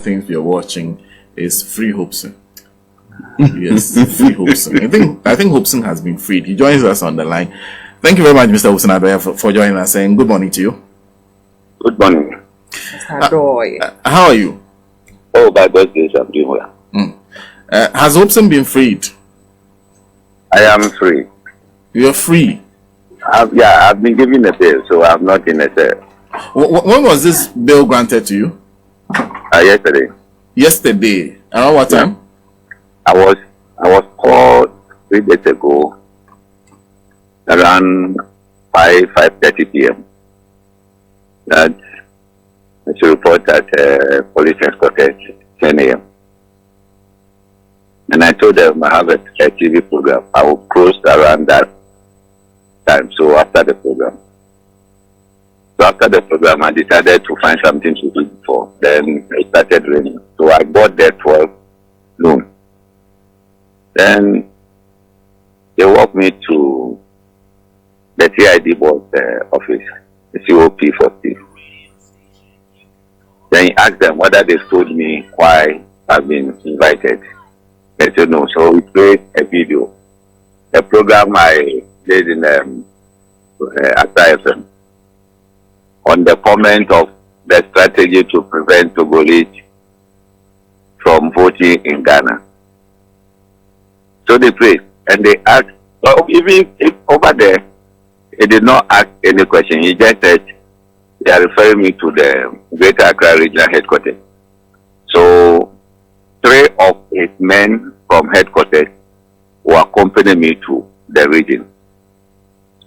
things we are watching is Free Hopeson. Yes, Free Hopeson. I think Hopeson has been freed. He joins us on the line. Thank you very much, Mr. Hopeson Adorye, for joining us, and good morning to you. Good morning. Mr. Adorye. How are you? Oh, by God's grace, I'm doing well. Has Hopeson been freed? I am free. You are free? I've been given a bail, so I'm not in a cell. When was this bail granted to you? Yesterday. Yesterday. Around what time? I was called 3 days ago, around 5:30 p.m. That I should report at police escorted 10 a.m. And I told them I have a TV program. I will close around that time, so after the program. So after the program, I decided to find something to do before. Then it started raining. So I got there 12 noon. Then they walked me to the TID board office, the COP 40. Then he asked them whether they told me why I've been invited. They said no. So we played a video, a program I did in Accra FM, on the comment of the strategy to prevent Togolese from voting in Ghana. So they prayed and they asked, even if over there, he did not ask any question. He just said, they are referring me to the Greater Accra Regional Headquarters. So 3 of his men from headquarters will accompany me to the region.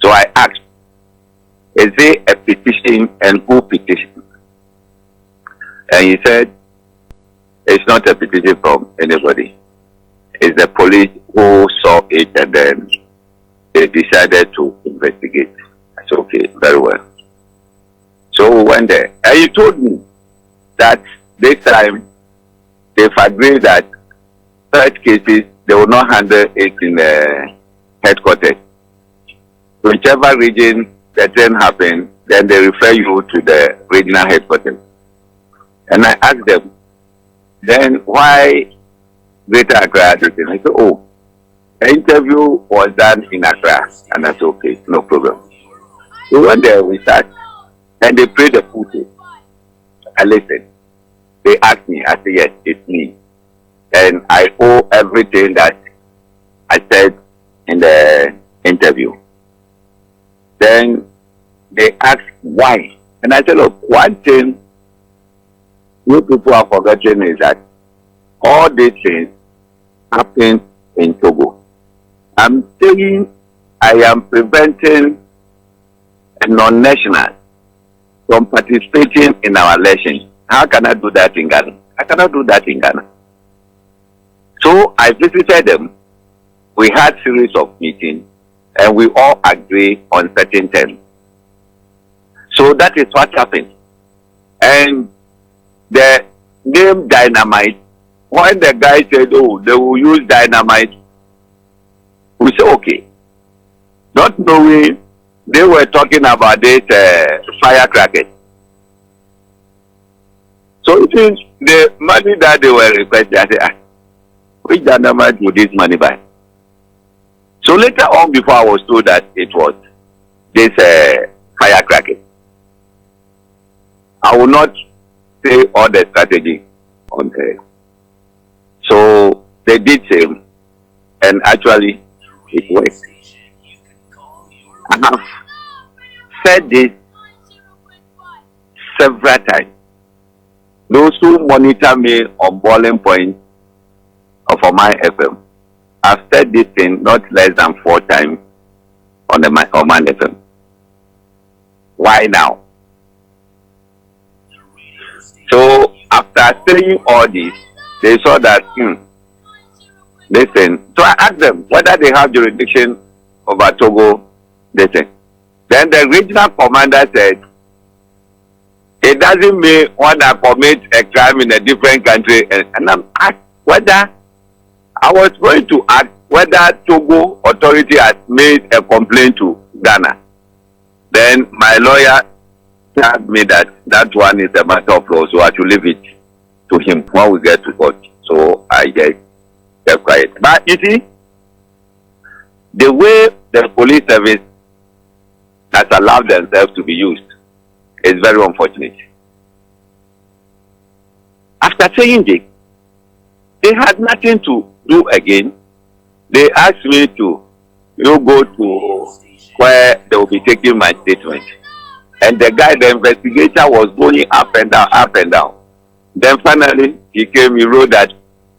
So I asked, is there a petition and who petitioned? And he said, it's not a petition from anybody. It's the police who saw it and then they decided to investigate. I said, okay, very well. So we went there. And he told me that this time they've agreed that such cases, they will not handle it in the headquarters. Whichever region the thing happens, then they refer you to the regional headquarters. And I asked them, then why Greater Accra? I said, oh, the interview was done in Accra. And I said, okay, no problem. So we went there, we sat, and they played the footage. I listened. They asked me, I said, yes, it's me. And I owe everything that I said in the interview. Then they asked why. And I said, look, one thing you people are forgetting is that all these things happen in Togo. I'm saying I am preventing a non-national from participating in our elections. How can I do that in Ghana? I cannot do that in Ghana. So I visited them. We had series of meetings and we all agree on certain terms. So that is what happened. And the name dynamite, when the guy said, oh, they will use dynamite, we said, okay. Not knowing they were talking about this firecrackers. So it means the money that they were requesting, I said, which dynamite would this money buy? So later on, before I was told that it was this firecracker, I will not say all the strategy on there. So they did same, and actually it worked. I have said this several times. Those who monitor me on Boiling Point of my FM, I've said this thing not less than 4 times on my FM. Why now? So after saying all this, they saw that, listen. So I asked them whether they have jurisdiction over Togo. Listen. Then the regional commander said, it doesn't mean when I commit a crime in a different country. And I'm asked whether I was going to ask whether Togo authority has made a complaint to Ghana. Then my lawyer told me that one is a matter of law, so I should leave it. to him when we get to court. So I just kept quiet. But you see, the way the police service has allowed themselves to be used is very unfortunate. After saying this, they had nothing to do again. They asked me to go to where they will be taking my statement. And the guy, the investigator, was going up and down, up and down. Then finally, he came, he wrote that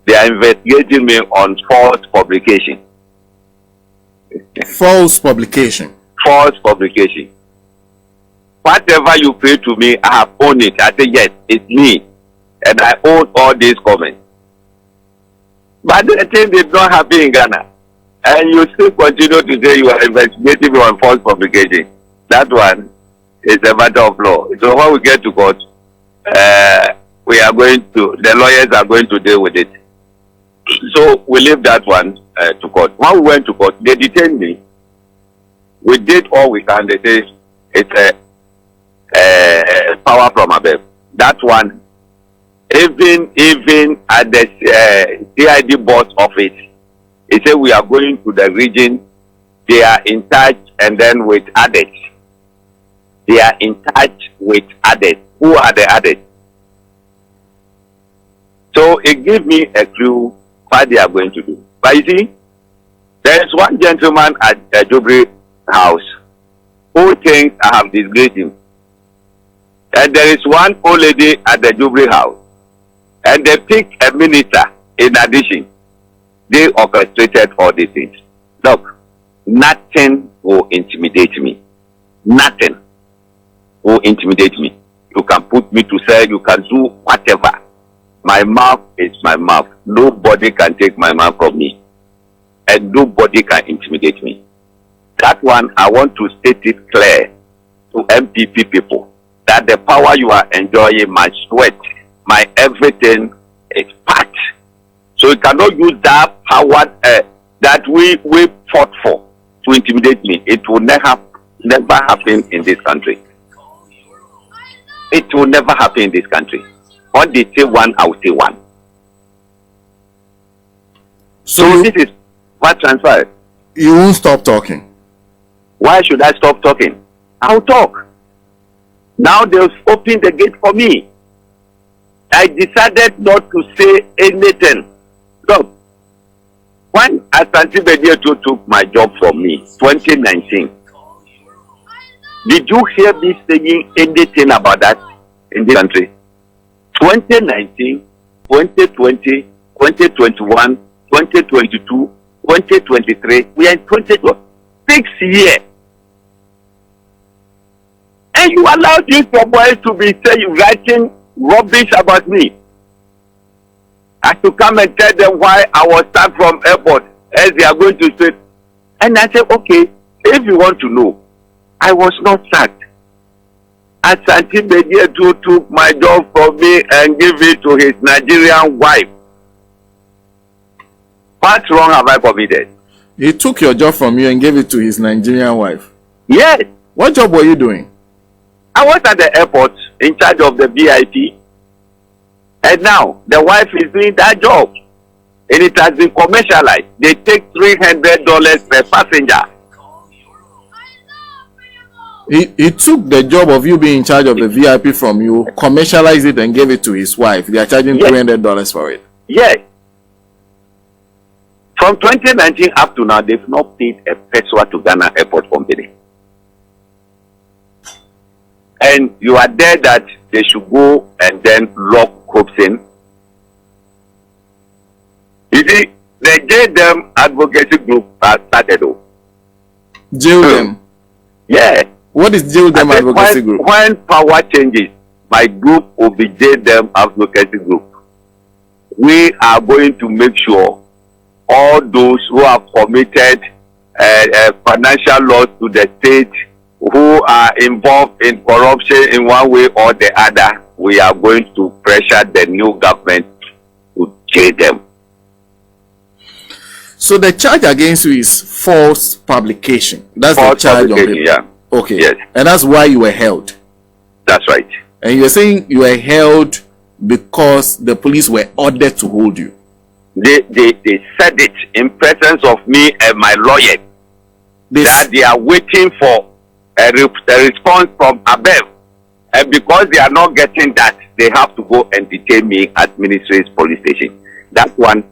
they are investigating me on false publication. False publication. False publication. Whatever you pray to me, I have owned it. I say, yes, it's me. And I own all these comments. But the thing did not happen in Ghana. And you still continue to say you are investigating me on false publication. That one is a matter of law. So when we get to court, we are going to, the lawyers are going to deal with it. So we leave that one to court. When we went to court, they detained me. We did all we can. They say it's a power from above. That one, even at the CID boss office, he said we are going to the region. They are in touch, and then with others. They are in touch with others. Who are the others? So it gives me a clue what they are going to do. But you see, there is one gentleman at the Jubilee House who thinks I have disgraced him. And there is one old lady at the Jubilee House. And they picked a minister in addition. They orchestrated all these things. Look, nothing will intimidate me. Nothing will intimidate me. You can put me to sell, you can do whatever. My mouth is my mouth. Nobody can take my mouth from me. And nobody can intimidate me. That one, I want to state it clear to MPP people that the power you are enjoying, my sweat, my everything is part. So you cannot use that power that we fought for to intimidate me. It will never happen in this country. It will never happen in this country. When they say one, I will say one. So this is what transpired. You won't stop talking. Why should I stop talking? I'll talk. Now they've opened the gate for me. I decided not to say anything. Look, when Asante Bediatuo took my job from me, 2019, did you hear me saying anything about that in this country? 2019, 2020, 2021, 2022, 2023, we are in 2020, 6 years. And you allow these boys to be saying, writing rubbish about me. I have to come and tell them why I was sacked from airport, as they are going to say. And I said, okay, if you want to know, I was not sacked. Asante Bediatuo took my job from me and gave it to his Nigerian wife. What wrong have I committed? He took your job from you and gave it to his Nigerian wife. Yes. What job were you doing? I was at the airport in charge of the VIP. And now the wife is doing that job. And it has been commercialized. They take $300 per passenger. He took the job of you being in charge of the VIP from you, commercialized it and gave it to his wife. They are charging $300 for it. Yes. From 2019 up to now, they've not paid a peso to Ghana Airport Company. And you are there that they should go and then lock Hopeson. You see, they gave them advocacy group started. Jail them? Yeah. What is jail them advocacy group? When power changes, my group will be jail them advocacy group. We are going to make sure all those who have committed financial loss to the state, who are involved in corruption in one way or the other, we are going to pressure the new government to jail them. So the charge against you is false publication. That's false the charge on paper. Yeah. Okay. Yes. And that's why you were held. That's right. And you're saying you were held because the police were ordered to hold you. They said it in presence of me and my lawyer that they are waiting for a response from above. And because they are not getting that, they have to go and detain me at Ministry's police station. That one,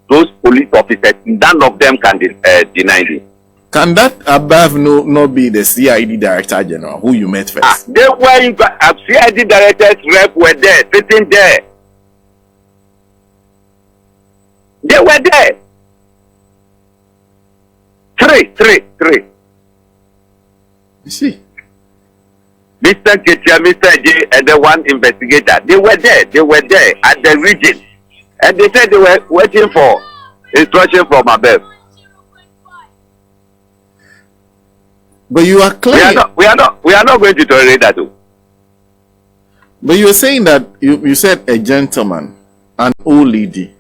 those police officers, none of them can deny me. Can that above not be the CID Director General who you met first? They were in CID Director's rep were there, sitting there. They were there. Three. You see? Mr. Ketia, Mr. J, and the one investigator, they were there at the region. And they said they were waiting for instruction from above. But you are claiming we are not going to tolerate that too. But you were saying that you said a gentleman, an old lady,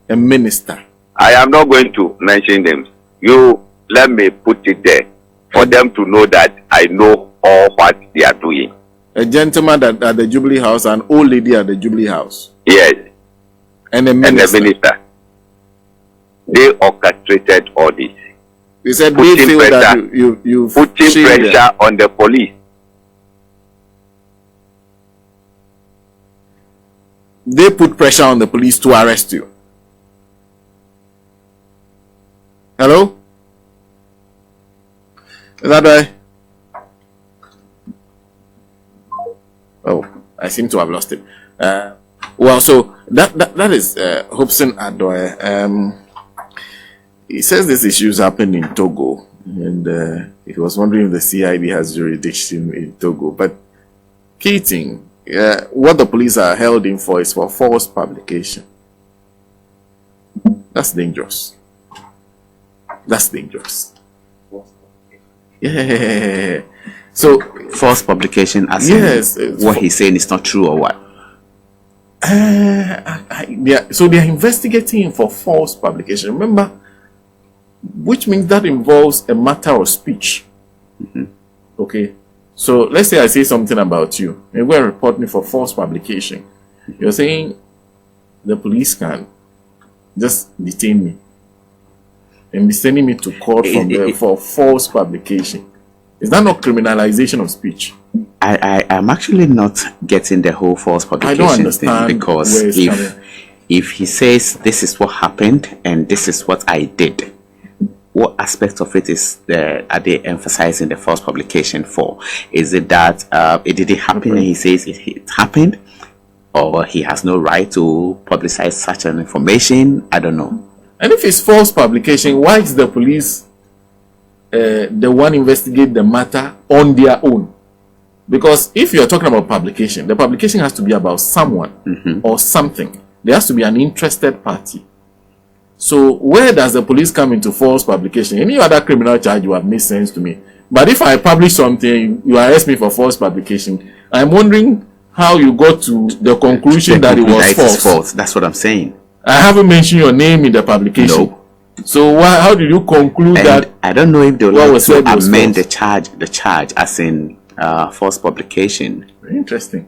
a minister. I am not going to mention them. You let me put it there for them to know that I know all what they are doing. A gentleman at the Jubilee House, an old lady at the Jubilee House. Yes. And a minister. And the minister. They orchestrated all this. They said they feel that you putting pressure on the police. They put pressure on the police to arrest you. Hello? Is that right? Oh, I seem to have lost it. Well, so that is Hopeson Adorye. He says this issues happened in Togo, and he was wondering if the CID has jurisdiction in Togo. But key thing, what the police are held in for is for false publication. That's dangerous. That's dangerous. Yeah. So false publication, as yes, what he's saying is not true, or what? So they are investigating him for false publication. Remember, which means that involves a matter of speech. Okay. So let's say I say something about you, and we're reporting for false publication. You're saying the police can just detain me and be sending me to court for false publication. Is that not criminalization of speech? I'm actually not getting the whole false publication I don't understand thing, because if he says this is what happened and this is what I did, what aspect of it are they emphasizing the false publication for? Is it that it didn't happen and he says it happened, or he has no right to publicize such an information? I don't know. And if it's false publication, why is the police the one investigate the matter on their own? Because if you're talking about publication, the publication has to be about someone or something. There has to be an interested party. So where does the police come into false publication? Any other criminal charge would have made sense to me. But if I publish something, you arrest me for false publication, I'm wondering how you got to the conclusion that it was false. That's what I'm saying. I haven't mentioned your name in the publication. No. So how did you conclude that? I don't know if they will like to amend false? the charge as in false publication. Very interesting.